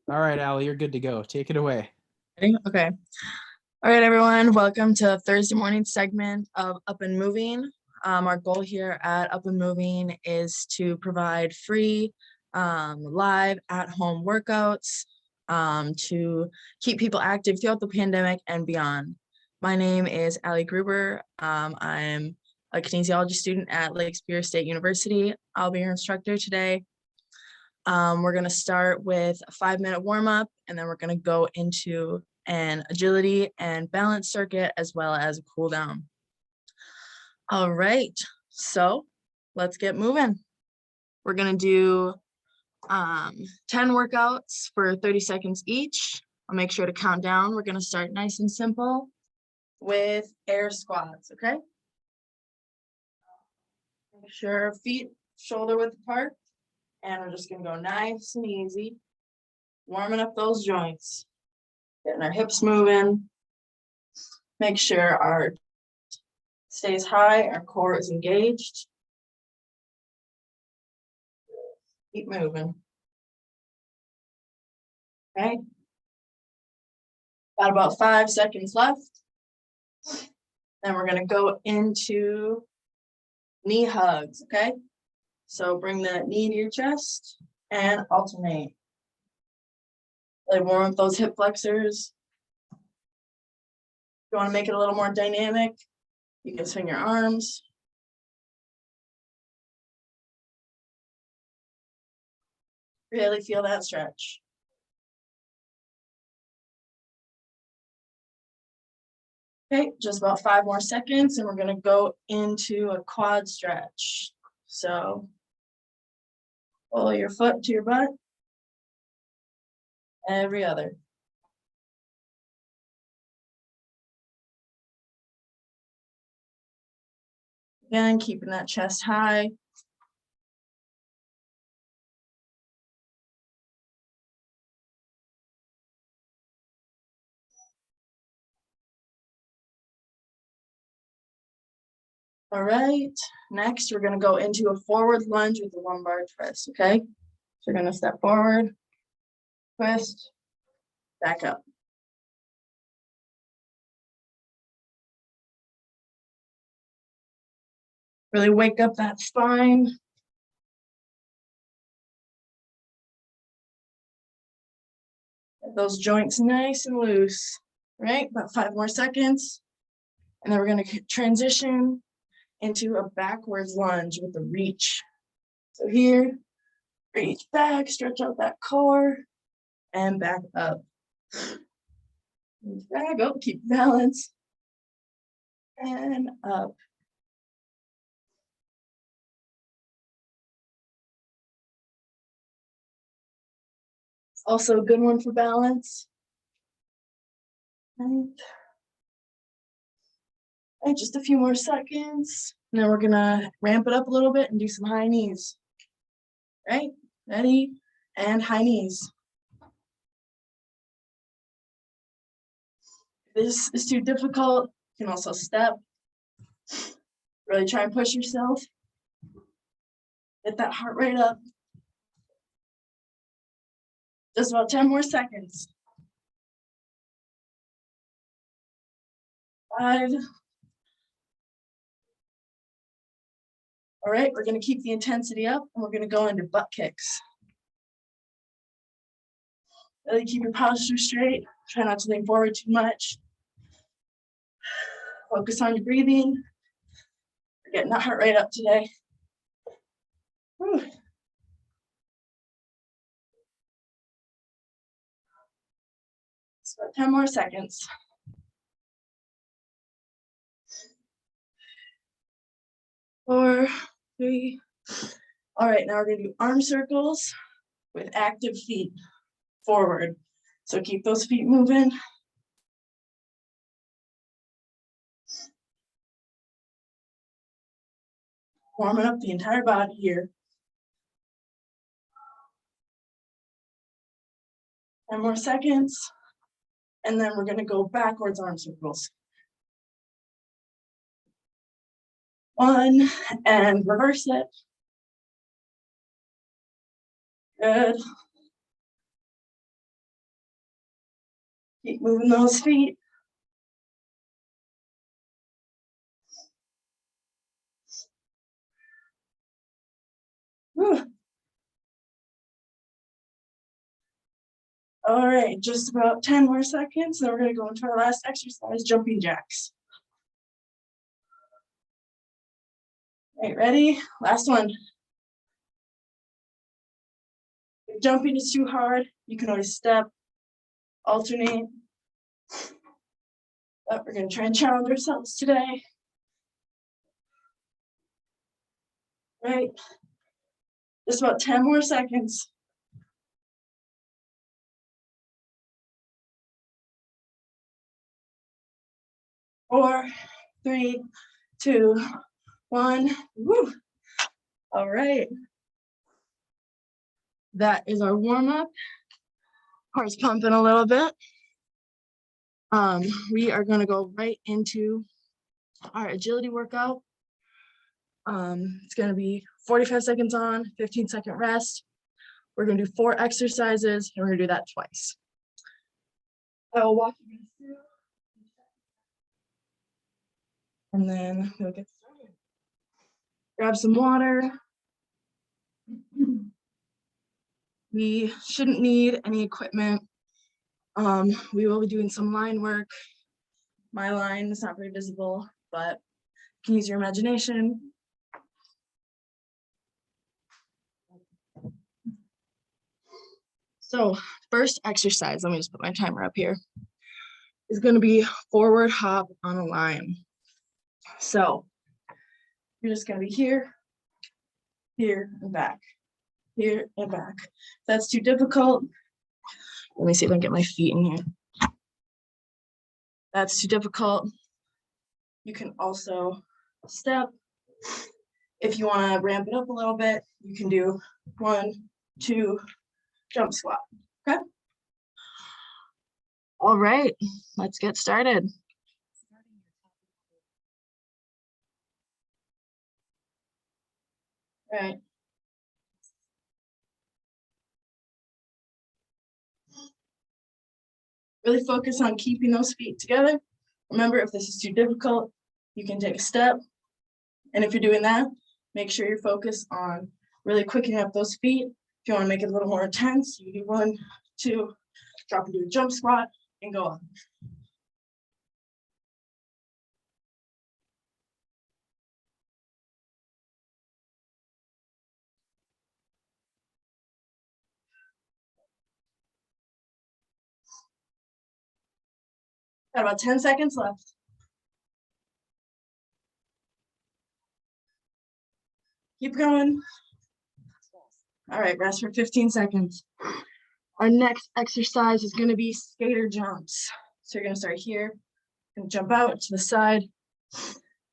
All right, Allie, you're good to go. Take it away. Ready? Okay. All right, everyone. Welcome to Thursday morning segment of Up and Moving. Our goal here at Up and Moving is to provide free, live at-home workouts to keep people active throughout the pandemic and beyond. My name is Allie Gruber. I'm a kinesiology student at Lake Superior State University. I'll be your instructor today. We're going to start with a 5-minute warm-up, and then we're going to go into an agility and balance circuit as well as a cool down. All right, so let's get moving. We're going to do 10 workouts for 30 seconds each. I'll make sure to count down. We're going to start nice and simple with air squats, okay? Make sure feet shoulder width apart. And we're just gonna go nice and easy, warming up those joints, getting our hips moving. Make sure our stays high, our core is engaged. Keep moving. Okay. Got about 5 seconds left. Then we're gonna go into knee hugs, okay? So bring the knee to your chest and alternate. Really warm up those hip flexors. If you want to make it a little more dynamic, you can swing your arms. Really feel that stretch. Okay, just about 5 more seconds, and we're going to go into a quad stretch. So pull your foot to your butt. Every other. Again, keeping that chest high. All right, next we're going to go into a forward lunge with a lumbar twist, okay? So you're going to step forward, twist, back up. Really wake up that spine. Get those joints nice and loose, right? About 5 more seconds. And then we're going to transition into a backwards lunge with a reach. So here, reach back, stretch out that core, and back up. Back up, keep balance, and up. It's also a good one for balance. Right. Right, just a few more seconds. And then we're gonna ramp it up a little bit and do some high knees. Right, ready, and high knees. If this is too difficult, you can also step. Really try and push yourself. Get that heart rate up. Just about 10 more seconds. 5. All right, we're going to keep the intensity up, and we're going to go into butt kicks. Really keep your posture straight. Try not to lean forward too much. Focus on your breathing. We're getting that heart rate up today. Whew. So 10 more seconds. 4, 3. All right, now we're going to do arm circles with active feet forward. So keep those feet moving. Warming up the entire body here. 10 more seconds. And then we're going to go backwards arm circles. 1, and reverse it. Good. Keep moving those feet. Whew. All right, just about 10 more seconds. Then we're gonna go into our last exercise, jumping jacks. All right, ready? Last one. If jumping is too hard, you can always step, alternate. But we're gonna try and challenge ourselves today. Right? Just about 10 more seconds. 4, 3, 2, 1. Woo. All right. That is our warm-up. Heart's pumping a little bit. We are going to go right into our agility workout. It's going to be 45 seconds on, 15-second rest. We're going to do 4 exercises, and we're going to do that twice. I will walk you through, and then we'll get started. Grab some water. We shouldn't need any equipment. We will be doing some line work. My line is not very visible, but you can use your imagination. So first exercise, let me just put my timer up here, is going to be forward hop on a line. So you're just going to be here, here, and back, here, and back. If that's too difficult, let me see if I can get my feet in here. If that's too difficult, you can also step. If you want to ramp it up a little bit, you can do 1, 2, jump squat. Okay. All right, let's get started. All right. Really focus on keeping those feet together. Remember, if this is too difficult, you can take a step. And if you're doing that, make sure you're focused on really quickening up those feet. If you want to make it a little more intense, you do 1, 2, drop into a jump squat, and go up. Got about 10 seconds left. Keep going. All right, rest for 15 seconds. Our next exercise is going to be skater jumps. So you're going to start here and jump out to the side.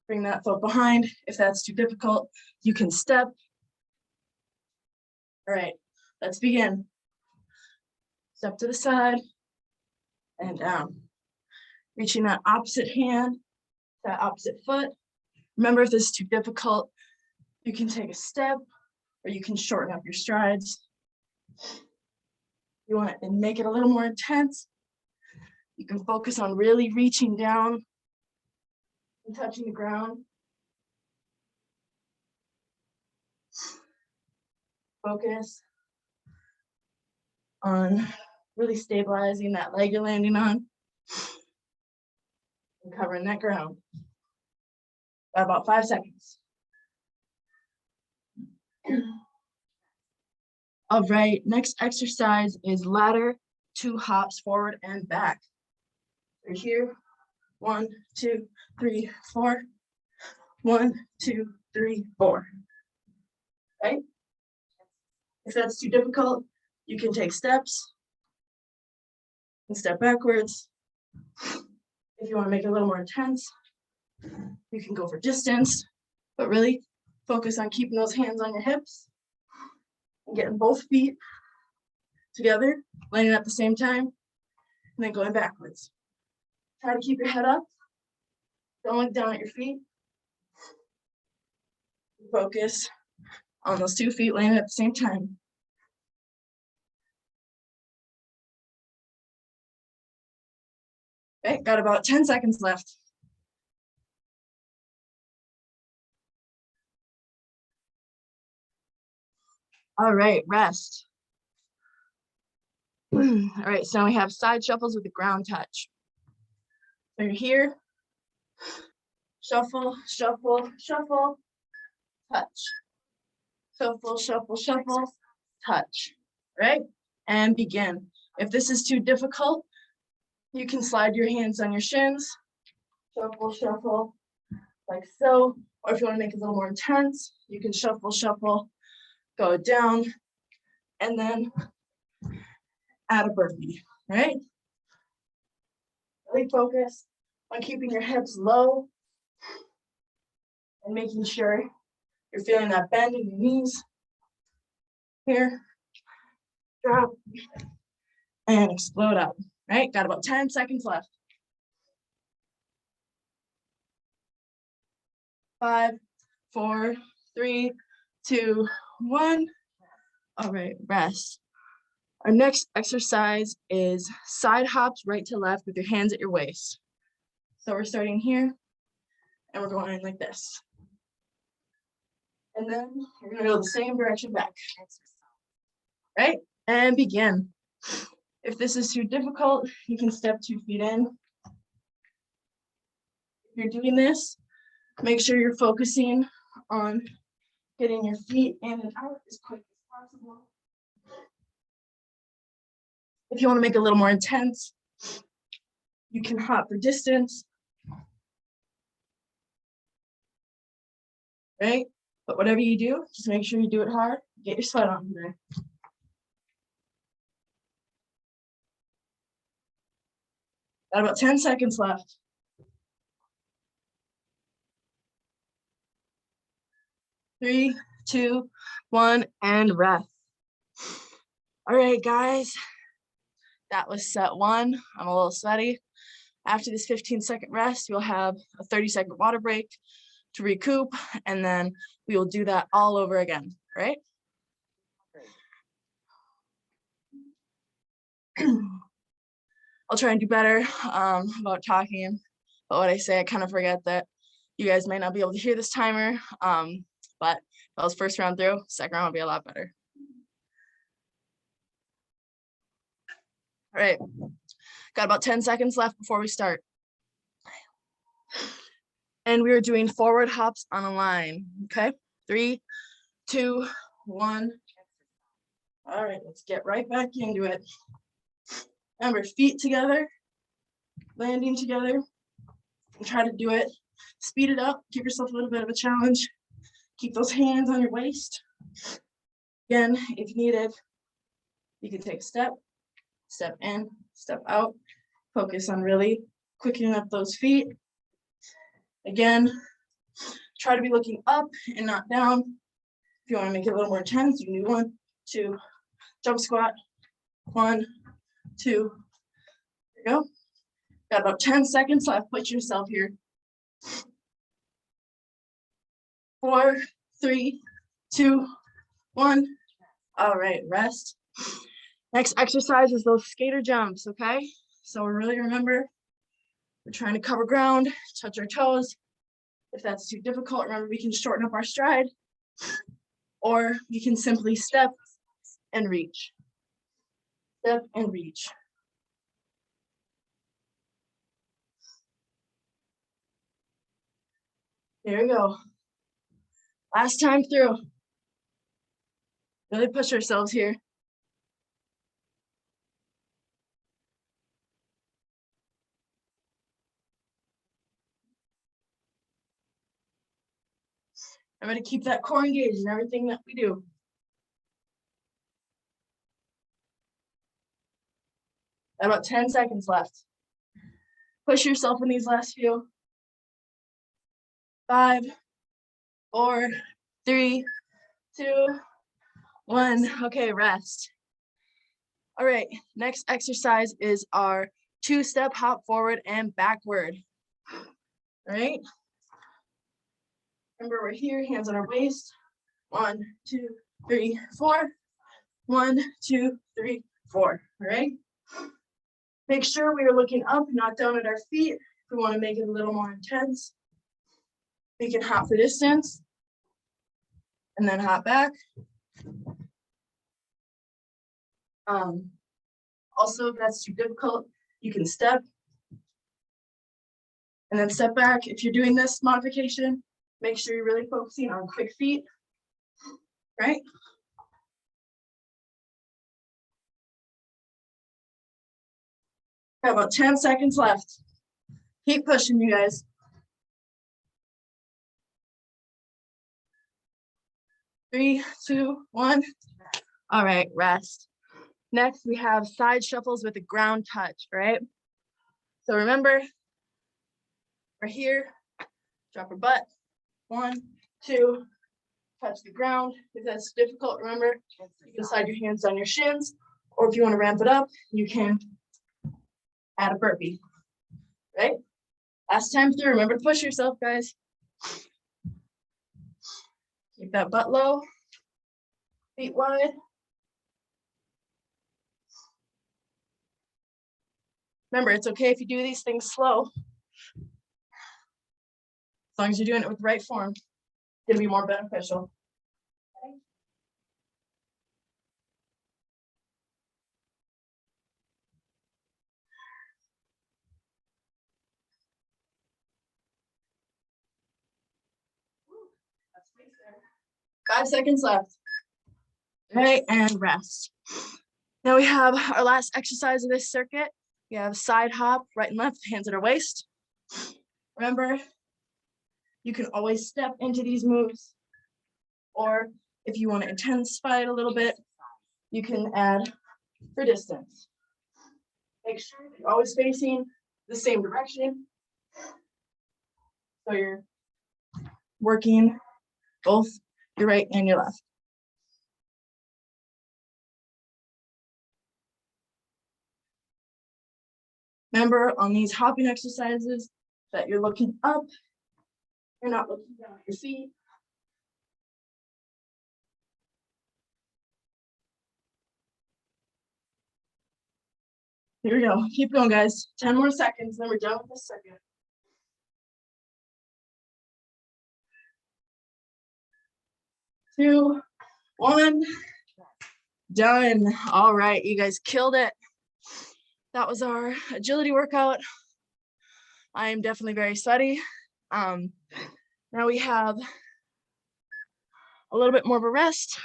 Bring that foot behind. If that's too difficult, you can step. All right, let's begin. Step to the side and down. Reaching that opposite hand, that opposite foot. Remember, if this is too difficult, you can take a step or you can shorten up your strides. You want to make it a little more intense. You can focus on really reaching down and touching the ground. Focus on really stabilizing that leg you're landing on and covering that ground. About 5 seconds. All right, next exercise is ladder 2 hops forward and back. Right here, 1, 2, 3, 4. 1, 2, 3, 4. Right? If that's too difficult, you can take steps and step backwards. If you want to make it a little more intense, you can go for distance, but really focus on keeping those hands on your hips and getting both feet together, landing at the same time, and then going backwards. Try to keep your head up. Don't look down at your feet. Focus on those 2 feet landing at the same time. Okay, got about 10 seconds left. All right, rest. All right, so now we have side shuffles with the ground touch. So you're here, shuffle, shuffle, shuffle, touch. Shuffle, shuffle, shuffle, touch. Right? And begin. If this is too difficult, you can slide your hands on your shins. Shuffle, shuffle, like so. Or if you want to make it a little more intense, you can shuffle, shuffle, go down, and then add a burpee, right? Really focus on keeping your hips low and making sure you're feeling that bend in your knees. Here, drop, and explode up, right? Got about 10 seconds left. 5, 4, 3, 2, 1. All right, rest. Our next exercise is side hops right to left with your hands at your waist. So we're starting here, and we're going like this. And then we're gonna go the same direction back. Right? And begin. If this is too difficult, you can step 2 feet in. If you're doing this, make sure you're focusing on getting your feet in and out as quick as possible. If you want to make it a little more intense, you can hop for distance. Right? But whatever you do, just make sure you do it hard. Get your sweat on today. Got about 10 seconds left. 3, 2, 1, and rest. All right, guys. That was set 1. I'm a little sweaty. After this 15-second rest, you'll have a 30-second water break to recoup, and then we will do that all over again, right? I'll try and do better about talking, but what I say, I kind of forget that you guys might not be able to hear this timer, but that was first round through. Second round will be a lot better. All right, got about 10 seconds left before we start. And we are doing forward hops on a line, okay? 3, 2, 1. All right, let's get right back into it. Remember, feet together, landing together, and try to do it. Speed it up, give yourself a little bit of a challenge. Keep those hands on your waist. Again, if needed, you can take a step in, step out. Focus on really quickening up those feet. Again, try to be looking up and not down. If you want to make it a little more intense, you can do 1, 2, jump squat, 1, 2, there you go. Got about 10 seconds left. Put yourself here. 4, 3, 2, 1. All right, rest. Next exercise is those skater jumps, okay? So really remember, we're trying to cover ground, touch our toes. If that's too difficult, remember we can shorten up our stride, or you can simply step and reach. Step and reach. There we go. Last time through. Really push ourselves here. I'm going to keep that core engaged in everything that we do. About 10 seconds left. Push yourself in these last few. 5, 4, 3, 2, 1. Okay, rest. All right, next exercise is our 2-step hop forward and backward. All right. Remember, we're here, hands on our waist. 1, 2, 3, 4. 1, 2, 3, 4. All right. Make sure we are looking up, not down at our feet. If we want to make it a little more intense, we can hop for distance and then hop back. Also, if that's too difficult, you can step and then step back. If you're doing this modification, make sure you're really focusing on quick feet, right? Got about 10 seconds left. Keep pushing, you guys. Three, two, one. All right, rest. Next, we have side shuffles with a ground touch, right? So remember, we're here, drop our butt. 1, 2, touch the ground. If that's difficult, remember, you can slide your hands on your shins, or if you want to ramp it up, you can add a burpee, right? Last time through, remember to push yourself, guys. Keep that butt low, feet wide. Remember, it's okay if you do these things slow. As long as you're doing it with the right form, it's gonna be more beneficial. Okay. 5 seconds left. All right, and rest. Now we have our last exercise of this circuit. We have side hop, right and left, hands at our waist. Remember, you can always step into these moves, or if you want to intensify it a little bit, you can add for distance. Make sure you're always facing the same direction. So you're working both your right and your left. Remember, on these hopping exercises that you're looking up, you're not looking down at your feet. Here we go. Keep going, guys. 10 more seconds, then we're done with this circuit. 2, 1, done. All right, you guys killed it. That was our agility workout. I am definitely very sweaty. Now we have a little bit more of a rest,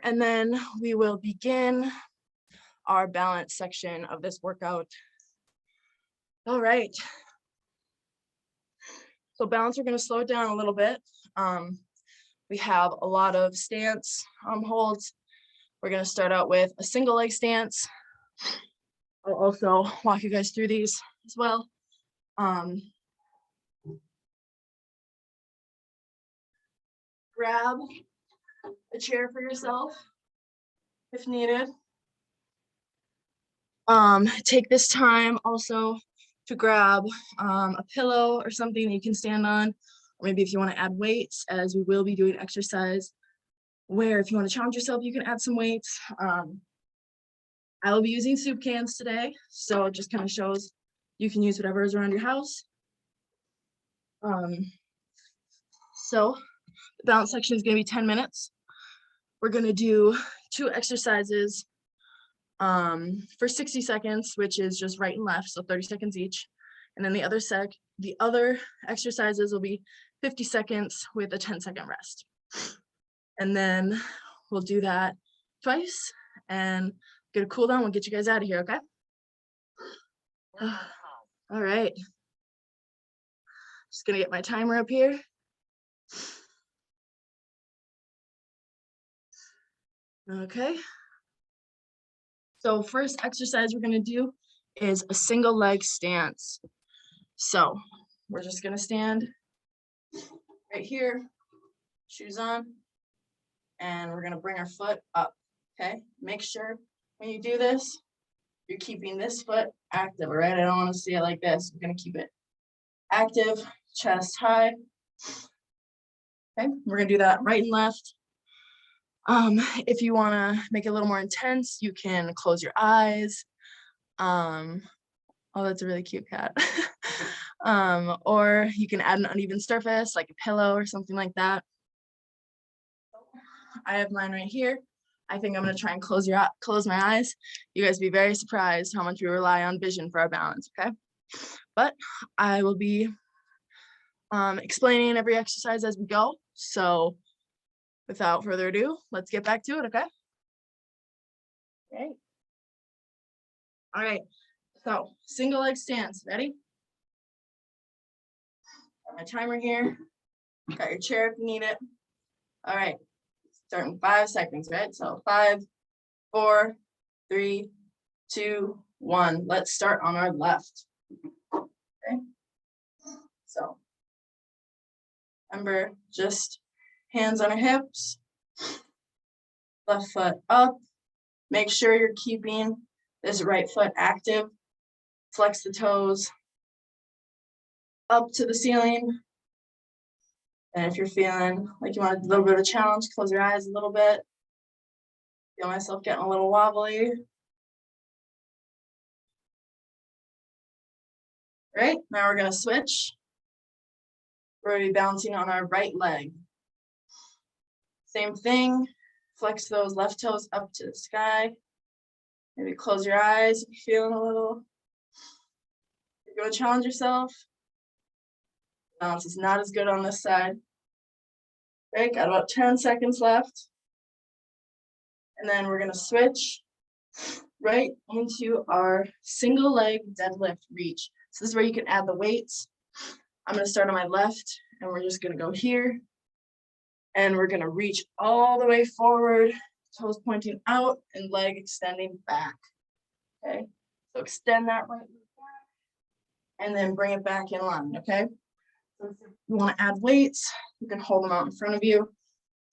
and then we will begin our balance section of this workout. All right. So balance, we're going to slow it down a little bit. We have a lot of stance holds. We're going to start out with a single leg stance. I'll also walk you guys through these as well. Grab a chair for yourself if needed. Take this time also to grab a pillow or something that you can stand on, or maybe if you want to add weights, as we will be doing exercise where if you want to challenge yourself, you can add some weights. I will be using soup cans today, so it just kind of shows you can use whatever is around your house. So the balance section is going to be 10 minutes. We're going to do 2 exercises for 60 seconds, which is just right and left, so 30 seconds each. And then the other exercises will be 50 seconds with a 10-second rest. And then we'll do that twice and get a cool down. We'll get you guys out of here, okay? All right. Just gonna get my timer up here. Okay. So first exercise we're gonna do is a single leg stance. So we're just gonna stand right here, shoes on, and we're gonna bring our foot up, okay? Make sure when you do this, you're keeping this foot active, all right? I don't wanna see it like this. We're gonna keep it active, chest high. Okay, we're gonna do that right and left. If you wanna make it a little more intense, you can close your eyes, Oh, that's a really cute cat. Or you can add an uneven surface like a pillow or something like that. I have mine right here. I think I'm gonna try and close my eyes. You guys be very surprised how much we rely on vision for our balance, okay? But I will be explaining every exercise as we go. So without further ado, let's get back to it, okay? Okay. All right, so single leg stance, ready? Got my timer here. Got your chair if you need it. All right, starting 5 seconds, right? So 5, 4, 3, 2, 1. Let's start on our left. Okay. So remember, just hands on our hips, left foot up. Make sure you're keeping this right foot active. Flex the toes up to the ceiling. And if you're feeling like you want a little bit of a challenge, close your eyes a little bit. Feel myself getting a little wobbly. Right, now we're gonna switch. We're gonna be balancing on our right leg. Same thing, flex those left toes up to the sky. Maybe close your eyes if you're feeling a little. If you want to challenge yourself, balance is not as good on this side. Okay, got about 10 seconds left. And then we're gonna switch right into our single leg deadlift reach. So this is where you can add the weights. I'm gonna start on my left and we're just gonna go here. And we're gonna reach all the way forward, toes pointing out and leg extending back. Okay, so extend that right leg back and then bring it back in line, okay? So if you wanna add weights, you can hold them out in front of you.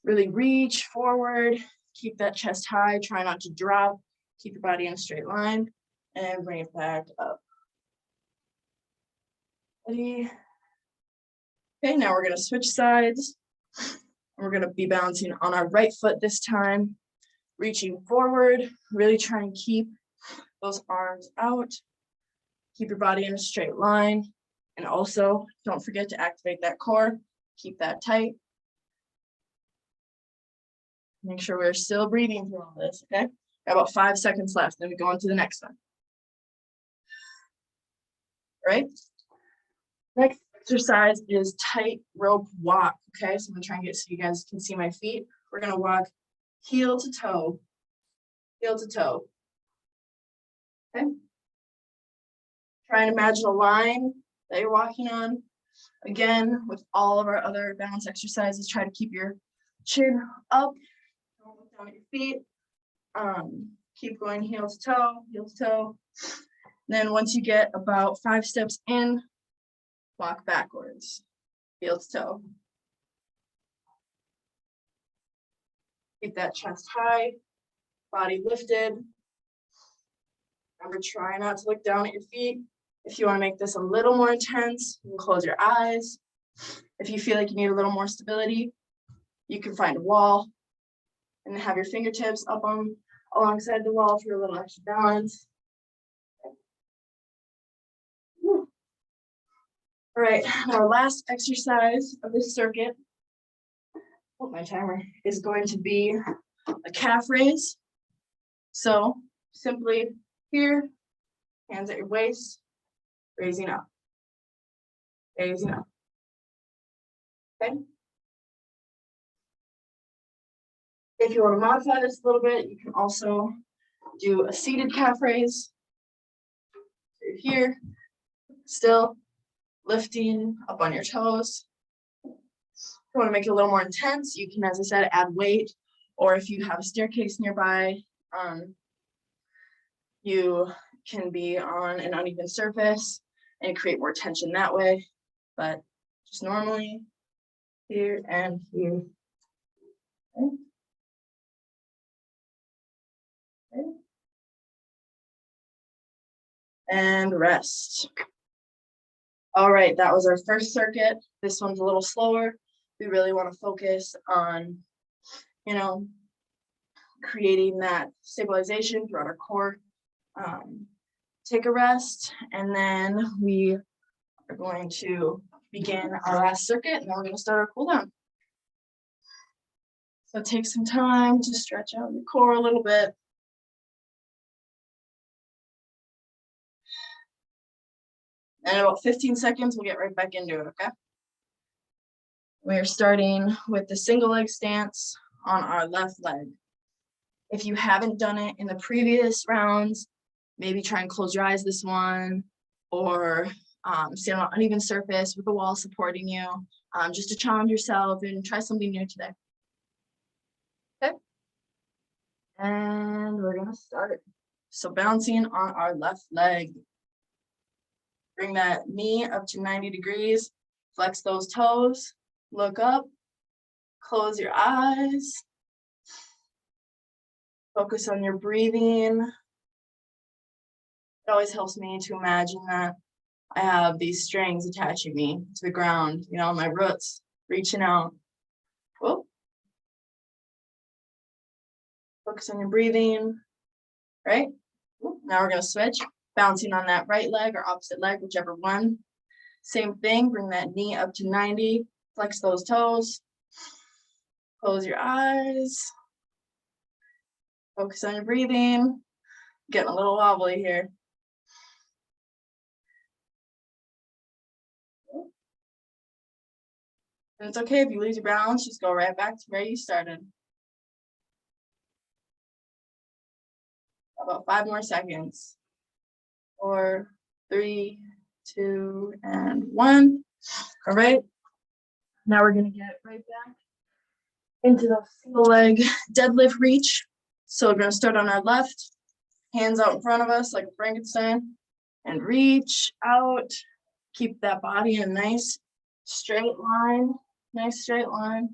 Really reach forward, keep that chest high, try not to drop, keep your body in a straight line, and bring it back up. Ready? Okay, now we're gonna switch sides. We're gonna be balancing on our right foot this time, reaching forward, really try and keep those arms out, keep your body in a straight line, and also don't forget to activate that core, keep that tight. Make sure we're still breathing through all this, okay? Got about 5 seconds left, then we go on to the next one. All right? Next exercise is tight rope walk, okay? So I'm gonna try and get so you guys can see my feet. We're gonna walk heel to toe, heel to toe. Okay? Try and imagine a line that you're walking on. Again, with all of our other balance exercises, try to keep your chin up, don't look down at your feet. Keep going heel to toe, heel to toe. Then once you get about 5 steps in, walk backwards, heel to toe. Keep that chest high, body lifted. Remember, try not to look down at your feet. If you want to make this a little more intense, you can close your eyes. If you feel like you need a little more stability, you can find a wall and have your fingertips up on alongside the wall for a little extra balance. All right, our last exercise of this circuit, my timer, is going to be a calf raise. So simply here, hands at your waist, raising up, raising up. Okay. If you want to modify this a little bit, you can also do a seated calf raise. So you're here, still lifting up on your toes. If you want to make it a little more intense, you can, as I said, add weight, or if you have a staircase nearby, you can be on an uneven surface and create more tension that way. But just normally here and here. Okay. Okay. And rest. All right, that was our first circuit. This one's a little slower. We really want to focus on, creating that stabilization throughout our core. take a rest, and then we are going to begin our last circuit, and then we're going to start our cool down. So take some time to stretch out your core a little bit. And in about 15 seconds, we'll get right back into it, okay? We're starting with the single leg stance on our left leg. If you haven't done it in the previous rounds, maybe try and close your eyes this one, or stand on an uneven surface with the wall supporting you, just to challenge yourself and try something new today. Okay. And we're gonna start. So bouncing on our left leg. Bring that knee up to 90 degrees, flex those toes, look up, close your eyes. Focus on your breathing. It always helps me to imagine that I have these strings attaching me to the ground, you know, my roots reaching out. Whoa. Focus on your breathing, right? Now we're gonna switch, bouncing on that right leg or opposite leg, whichever one. Same thing, bring that knee up to 90, flex those toes, close your eyes. Focus on your breathing. Getting a little wobbly here. And it's okay if you lose your balance, just go right back to where you started. About 5 more seconds. 4, 3, 2, and 1. All right. Now we're gonna get right back into the single leg deadlift reach. So we're gonna start on our left, hands out in front of us like a Frankenstein, and reach out. Keep that body in a nice straight line. Nice straight line.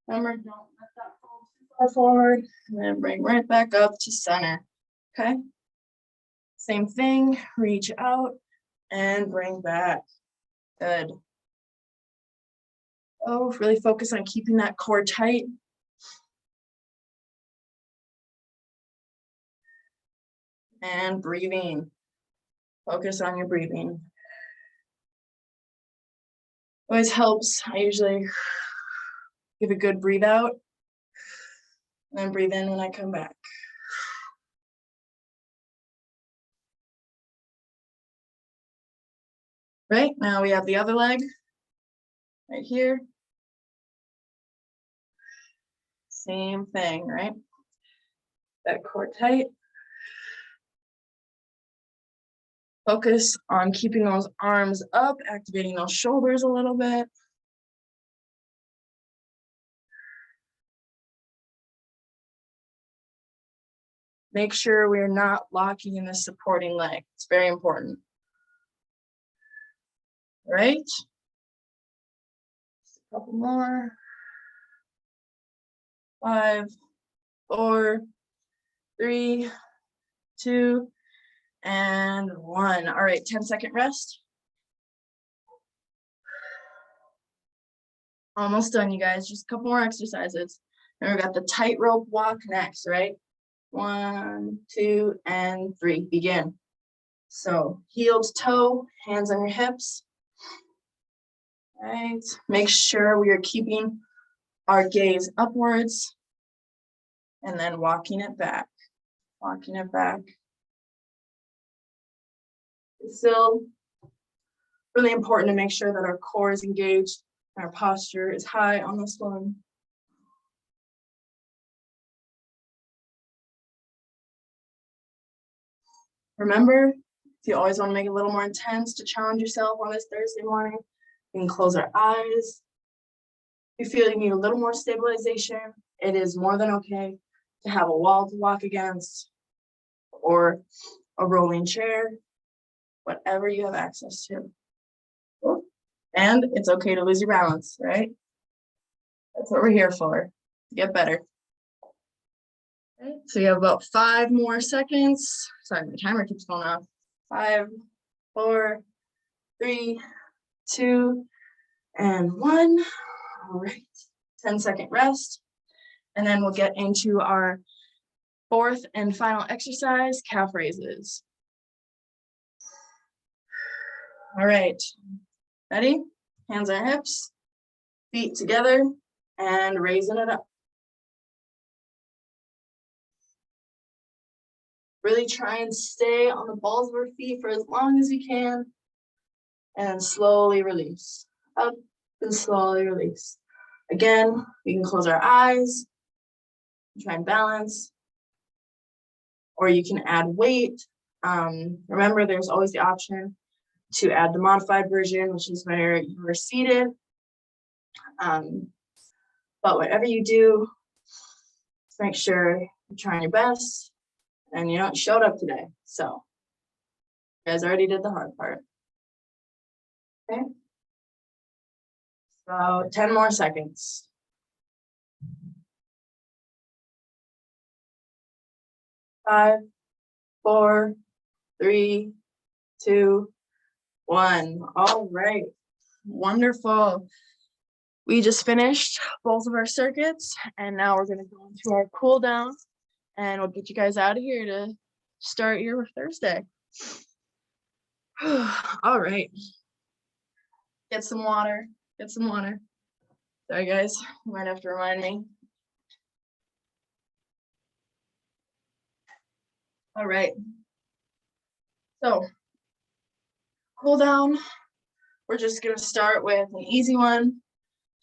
Remember, don't let that fall too far forward. And then bring right back up to center. Okay? Same thing. Reach out and bring back. Good. Oh, really focus on keeping that core tight. And breathing. Focus on your breathing. Always helps. I usually give a good breathe out and then breathe in when I come back. Right, now we have the other leg right here. Same thing, right? That core tight. Focus on keeping those arms up, activating those shoulders a little bit. Make sure we're not locking in the supporting leg. It's very important. All right. Just a couple more. 5, 4, 3, 2, and 1. All right, 10-second rest. Almost done, you guys. Just a couple more exercises. And we've got the tightrope walk next, right? 1, 2, and 3. Begin. So heel to toe, hands on your hips. All right. Make sure we are keeping our gaze upwards and then walking it back. Walking it back. It's still really important to make sure that our core is engaged and our posture is high on this one. Remember, if you always want to make it a little more intense to challenge yourself on this Thursday morning, you can close our eyes. If you feel you need a little more stabilization, it is more than okay to have a wall to walk against or a rolling chair, whatever you have access to. And it's okay to lose your balance, right? That's what we're here for, to get better. Okay, so you have about 5 more seconds. Sorry, my timer keeps going off. 5, 4, 3, 2, and 1. All right, 10-second rest. And then we'll get into our 4th and final exercise, calf raises. All right, ready? Hands on hips, feet together, and raising it up. Really try and stay on the balls of our feet for as long as you can, and slowly release. Up and slowly release. Again, we can close our eyes, try and balance, or you can add weight. Remember, there's always the option to add the modified version, which is where you are seated. But whatever you do, just make sure you're trying your best and you don't showed up today. So you guys already did the hard part. Okay. So 10 more seconds. 5, 4, 3, 2, 1. All right. Wonderful. We just finished both of our circuits, and now we're going to go into our cool down, and we'll get you guys out of here to start your Thursday. All right. Get some water. Get some water. Sorry, guys. You might have to remind me. All right. So, cool down. We're just going to start with an easy one.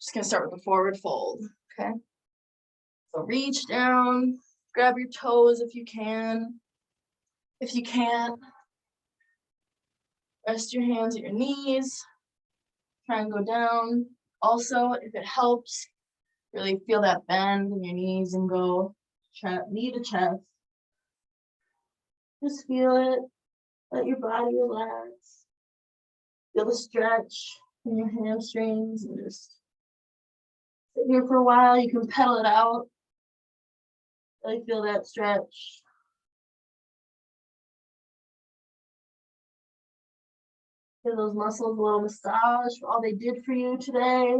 Just going to start with the forward fold. Okay. So, reach down, grab your toes if you can. If you can't, rest your hands at your knees. Try and go down. Also, if it helps, really feel that bend in your knees and go knee to chest. Just feel it. Let your body relax. Feel the stretch in your hamstrings and just sit here for a while. You can pedal it out. Really feel that stretch. Give those muscles a little massage for all they did for you today.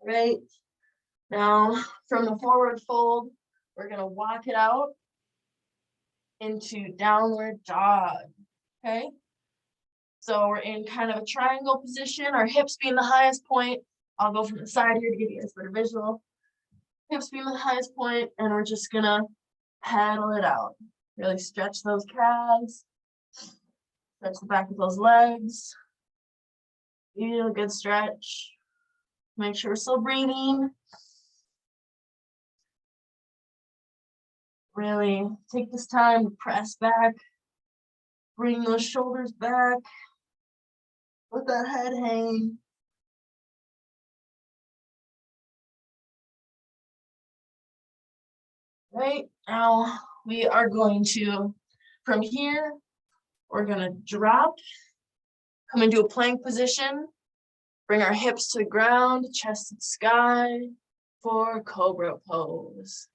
Right. Now, from the forward fold, we're going to walk it out into downward dog. Okay. So we're in kind of a triangle position, our hips being the highest point. I'll go from the side here to give you guys a better visual. Hips being the highest point, and we're just going to paddle it out. Really stretch those calves. Stretch the back of those legs. Feel a good stretch. Make sure we're still breathing. Really take this time to press back. Bring those shoulders back. Let that head hang. Right, now we are going to, from here, we're going to drop, come into a plank position, bring our hips to the ground, chest to the sky for cobra pose.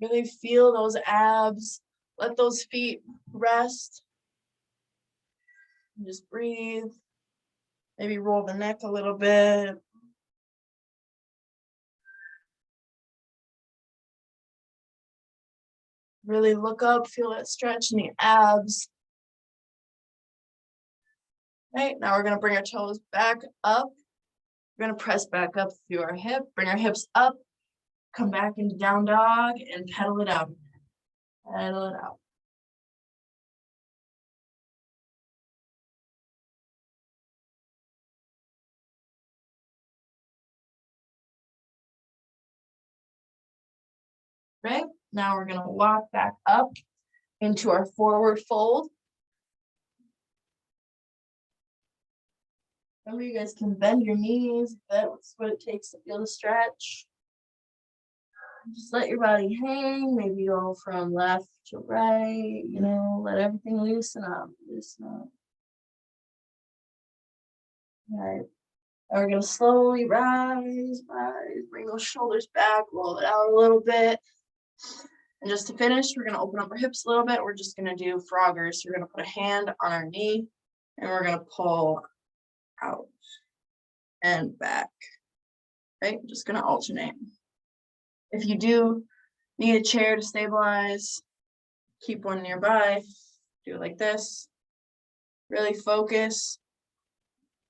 Really feel those abs. Let those feet rest. And just breathe. Maybe roll the neck a little bit. Really look up, feel that stretch in the abs. Right, now we're going to bring our toes back up. We're going to press back up through our hip, bring our hips up, come back into down dog, and pedal it out. Pedal it out. Right, now we're going to walk back up into our forward fold. Remember, you guys can bend your knees. That's what it takes to feel the stretch. Just let your body hang. Maybe go from left to right. You know, let everything loosen up. Loosen up. All right. Now we're going to slowly rise. Bring those shoulders back. Roll it out a little bit. And just to finish, we're going to open up our hips a little bit. We're just going to do froggers. So we're going to put a hand on our knee. And we're going to pull out and back. Right? Just going to alternate. If you do need a chair to stabilize, keep one nearby. Do it like this. Really focus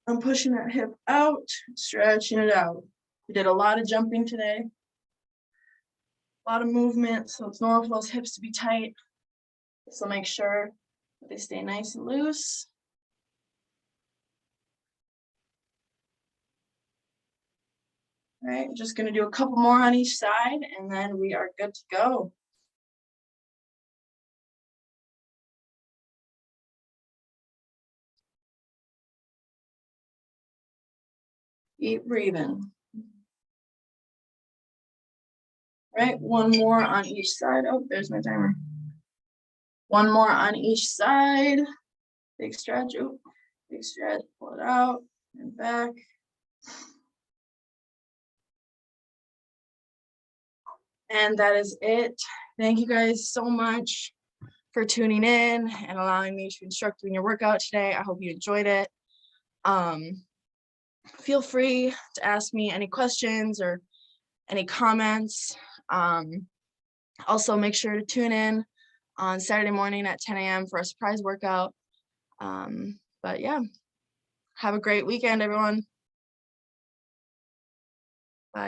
on pushing that hip out, stretching it out. We did a lot of jumping today, a lot of movement, so it's normal for those hips to be tight. So make sure that they stay nice and loose. All right, just gonna do a couple more on each side and then we are good to go. Keep breathing. All right, one more on each side. Oh, there's my timer. One more on each side. Big stretch. Oh, big stretch. Pull it out and back. And that is it. Thank you guys so much for tuning in and allowing me to instruct you in your workout today. I hope you enjoyed it. Feel free to ask me any questions or any comments. Also, make sure to tune in on Saturday morning at 10 a.m. for a surprise workout. But yeah, have a great weekend, everyone.